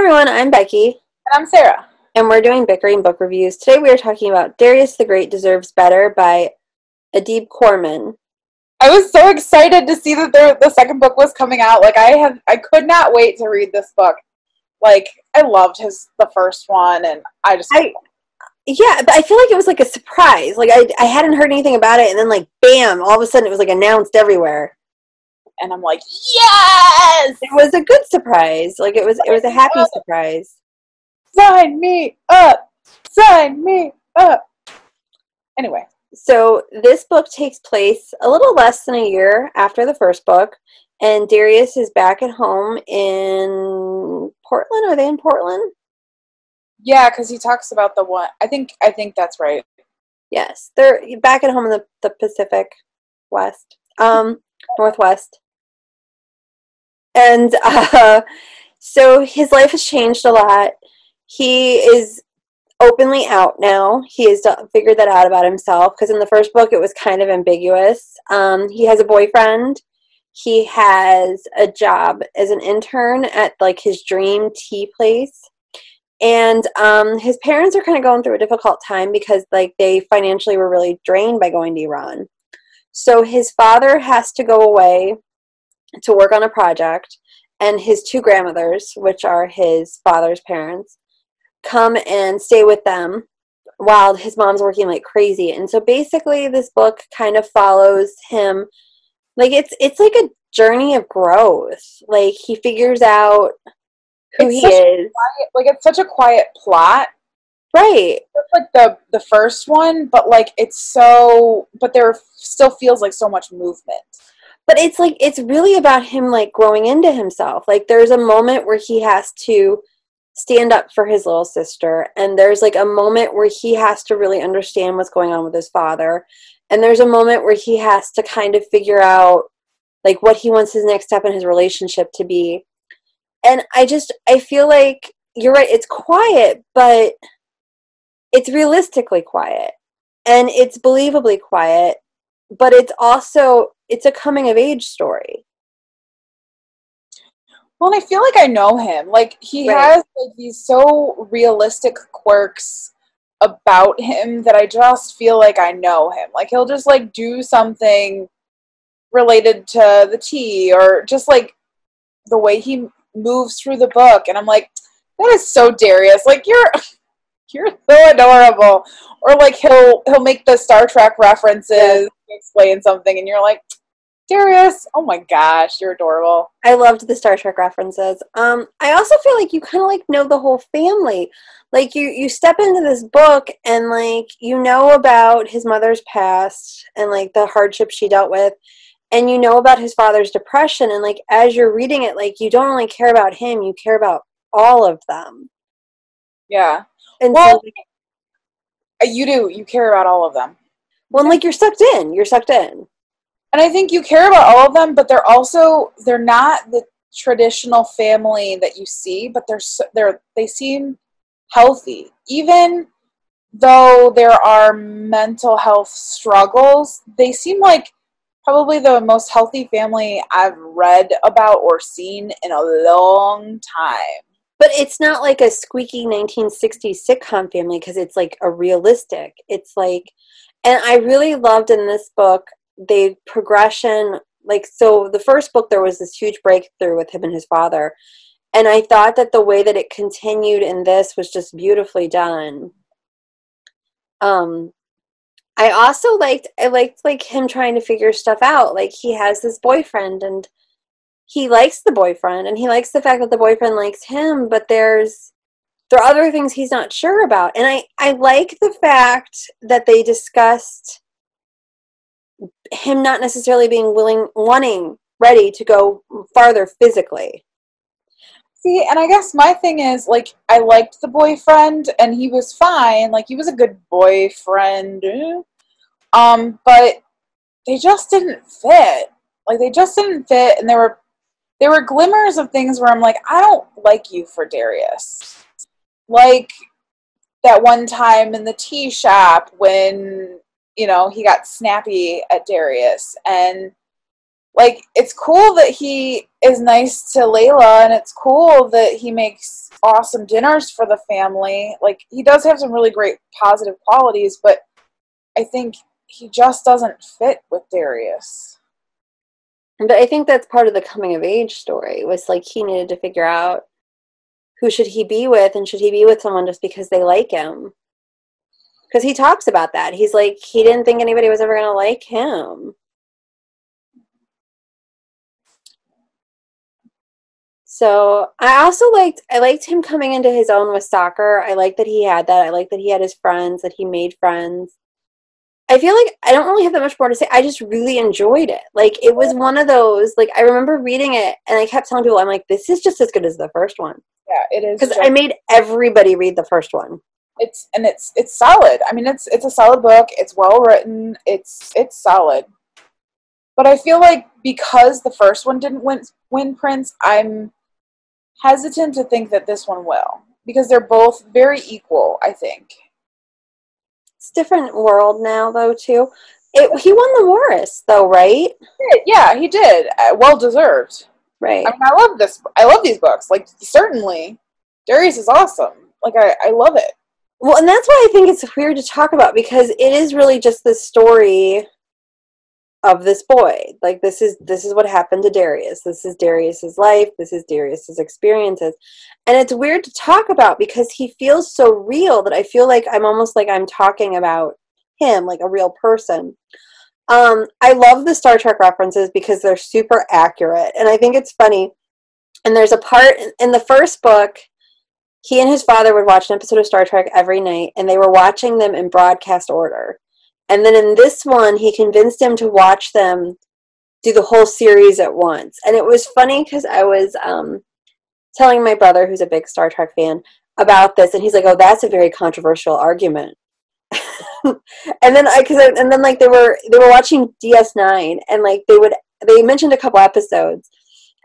everyone, I'm Becky, And I'm Sarah. and we're doing Bickering book reviews. Today we are talking about Darius the Great Deserves Better by Adib Khorram. I was so excited to see that the second book was coming out. I could not wait to read this book. I loved the first one, and But I feel like it was like a surprise. I hadn't heard anything about it, and then bam, all of a sudden it was announced everywhere. And I'm like, yes! It was a good surprise. It was a happy surprise. Sign me up! Sign me up! Anyway. So this book takes place a little less than a year after the first book, and Darius is back at home in Portland. Are they in Portland? Yeah, because he talks about the one. I think that's right. Yes, they're back at home in the Pacific West, Northwest. And so his life has changed a lot. He is openly out now. He has figured that out about himself, because in the first book it was kind of ambiguous. He has a boyfriend. He has a job as an intern at his dream tea place. And his parents are kind of going through a difficult time because they financially were really drained by going to Iran. So his father has to go away to work on a project, and his two grandmothers, which are his father's parents, come and stay with them while his mom's working like crazy. And so basically this book kind of follows him. It's like a journey of growth. He figures out who he is. It's such a quiet plot. Right. It's the first one, but but there still feels like so much movement. But it's really about him growing into himself. There's a moment where he has to stand up for his little sister, and there's a moment where he has to really understand what's going on with his father, and there's a moment where he has to kind of figure out what he wants his next step in his relationship to be. And I feel like you're right, it's quiet, but it's realistically quiet, and it's believably quiet, but it's a coming of age story. Well, and I feel like I know him. He has these so realistic quirks about him that I just feel like I know him. He'll just do something related to the tea, or just the way he moves through the book, and I'm like, that is so Darius. You're so adorable. Or he'll make the Star Trek references to explain something, and you're like, Darius, oh my gosh, you're adorable. I loved the Star Trek references. I also feel like you kind of know the whole family. You step into this book, and you know about his mother's past and the hardship she dealt with, and you know about his father's depression, and as you're reading it, you don't only care about him, you care about all of them. Yeah. And well, so you do. You care about all of them. Well, and you're sucked in. You're sucked in. And I think you care about all of them, but they're not the traditional family that you see, but they seem healthy. Even though there are mental health struggles, they seem like probably the most healthy family I've read about or seen in a long time. But it's not like a squeaky 1960s sitcom family, because it's a realistic. And I really loved in this book the progression. So the first book, there was this huge breakthrough with him and his father, and I thought that the way that it continued in this was just beautifully done. I also liked him trying to figure stuff out. He has this boyfriend, and he likes the boyfriend, and he likes the fact that the boyfriend likes him, but there are other things he's not sure about. And I like the fact that they discussed him not necessarily being ready to go farther physically. See, and I guess my thing is, I liked the boyfriend, and he was fine. He was a good boyfriend. But they just didn't fit. They just didn't fit, and there were glimmers of things where I'm like, I don't like you for Darius. That one time in the tea shop when, he got snappy at Darius, and like, it's cool that he is nice to Layla, and it's cool that he makes awesome dinners for the family. Like, he does have some really great positive qualities, but I think he just doesn't fit with Darius. But I think that's part of the coming of age story, was like he needed to figure out who should he be with, and should he be with someone just because they like him? Because he talks about that. He's like, he didn't think anybody was ever going to like him. So I liked him coming into his own with soccer. I like that he had that. I like that he had his friends, that he made friends. I feel like I don't really have that much more to say. I just really enjoyed it. Like, it was one of those, like, I remember reading it and I kept telling people, I'm like, this is just as good as the first one. Yeah, it is. Because I made everybody read the first one. It's solid. I mean, it's a solid book. It's well written. It's solid. But I feel like because the first one didn't win Prince, I'm hesitant to think that this one will, because they're both very equal, I think. It's a different world now, though, too. He won the Morris, though, right? Yeah, he did. Well deserved. Right. I mean, I love this. I love these books. Like, certainly, Darius is awesome. Like, I love it. Well, and that's why I think it's weird to talk about, because it is really just the story of this boy. Like, this is what happened to Darius. This is Darius's life. This is Darius's experiences. And it's weird to talk about because he feels so real that I feel like I'm almost like I'm talking about him, like a real person. I love the Star Trek references because they're super accurate. And I think it's funny. And there's a part in the first book, he and his father would watch an episode of Star Trek every night, and they were watching them in broadcast order. And then in this one, he convinced him to watch them do the whole series at once. And it was funny because I was telling my brother, who's a big Star Trek fan, about this, and he's like, "Oh, that's a very controversial argument." And then like they were watching DS9, and like they mentioned a couple episodes,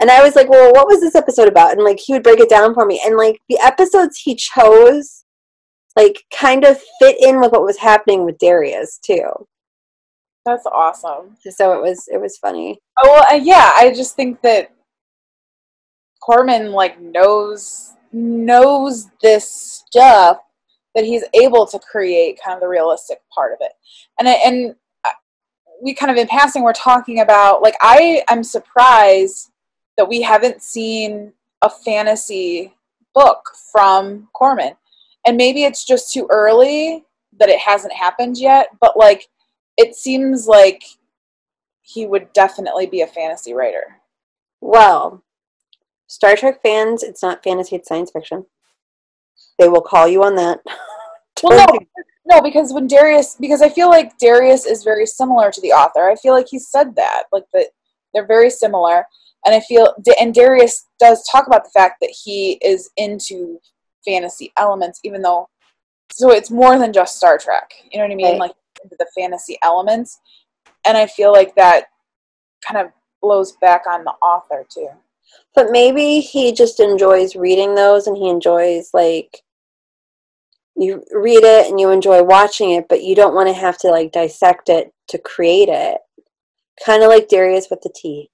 and I was like, "Well, what was this episode about?" And like he would break it down for me, and like the episodes he chose, like, kind of fit in with what was happening with Darius too. That's awesome. So it was funny. Oh, well, yeah. I just think that Corman, like, knows this stuff, that he's able to create kind of the realistic part of it. And we kind of, in passing, we're talking about, like, I am surprised that we haven't seen a fantasy book from Corman. And maybe it's just too early that it hasn't happened yet, but, like, it seems like he would definitely be a fantasy writer. Well, Star Trek fans, it's not fantasy, it's science fiction. They will call you on that. Well, no, because I feel like Darius is very similar to the author. I feel like he said that, like, that they're very similar, and Darius does talk about the fact that he is into fantasy elements, even though, so it's more than just Star Trek. You know what I mean? Right. Like, into the fantasy elements, and I feel like that kind of blows back on the author too. But maybe he just enjoys reading those, and he enjoys, like, you read it and you enjoy watching it, but you don't want to have to, like, dissect it to create it. Kind of like Darius with the tea.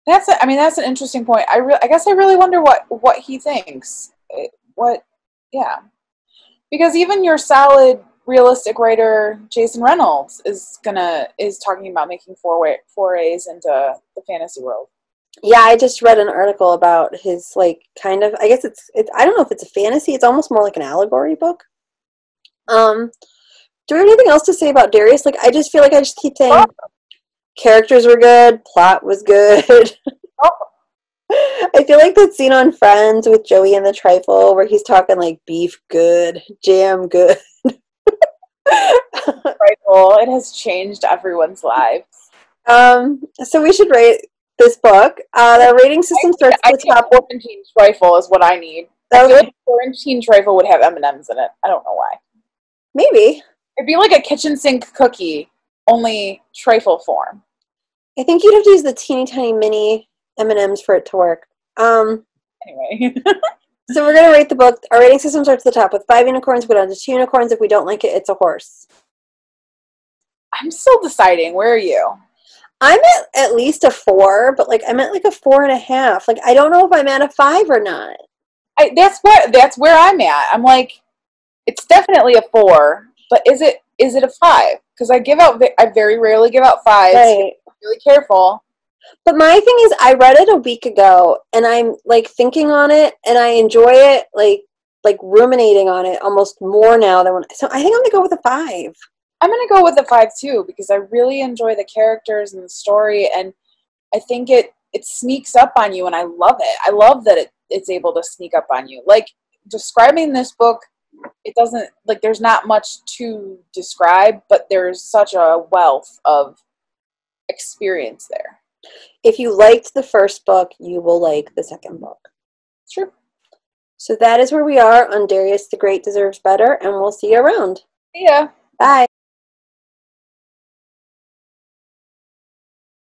That's an interesting point. I guess I really wonder what he thinks. Yeah. Because even your solid realistic writer Jason Reynolds is talking about making forays into the fantasy world. Yeah, I just read an article about his, like, kind of, I guess it's I don't know if it's a fantasy, it's almost more like an allegory book. Do we have anything else to say about Darius? Like, I just feel like I just keep saying characters were good, plot was good. I feel like that scene on Friends with Joey and the Trifle where he's talking, like, beef good, jam good. Trifle, it has changed everyone's lives. So we should rate this book. The rating system starts at the top. Quarantine Trifle is what I need. Okay. I feel like Quarantine Trifle would have M&Ms in it. I don't know why. Maybe. It'd be like a kitchen sink cookie, only trifle form. I think you'd have to use the teeny tiny mini M&Ms for it to work. Anyway. So we're going to rate the book. Our rating system starts at the top with 5 unicorns. We go down to 2 unicorns. If we don't like it, it's a horse. I'm still deciding. Where are you? I'm at least a 4, but like I'm at like a 4.5. Like I don't know if I'm at a 5 or not. That's where I'm at. I'm like, it's definitely a 4, but is it a 5? Because I very rarely give out 5s. Right. Really careful. But my thing is, I read it a week ago, and I'm like thinking on it, and I enjoy it, like ruminating on it almost more now than when. So I think I'm gonna go with a 5. I'm gonna go with a 5 too because I really enjoy the characters and the story, and I think it sneaks up on you, and I love it. I love that it's able to sneak up on you. Like describing this book, it doesn't like there's not much to describe, but there's such a wealth of experience there. If you liked the first book, you will like the second book. True. So that is where we are on Darius the Great Deserves Better, and we'll see you around. See ya. Bye.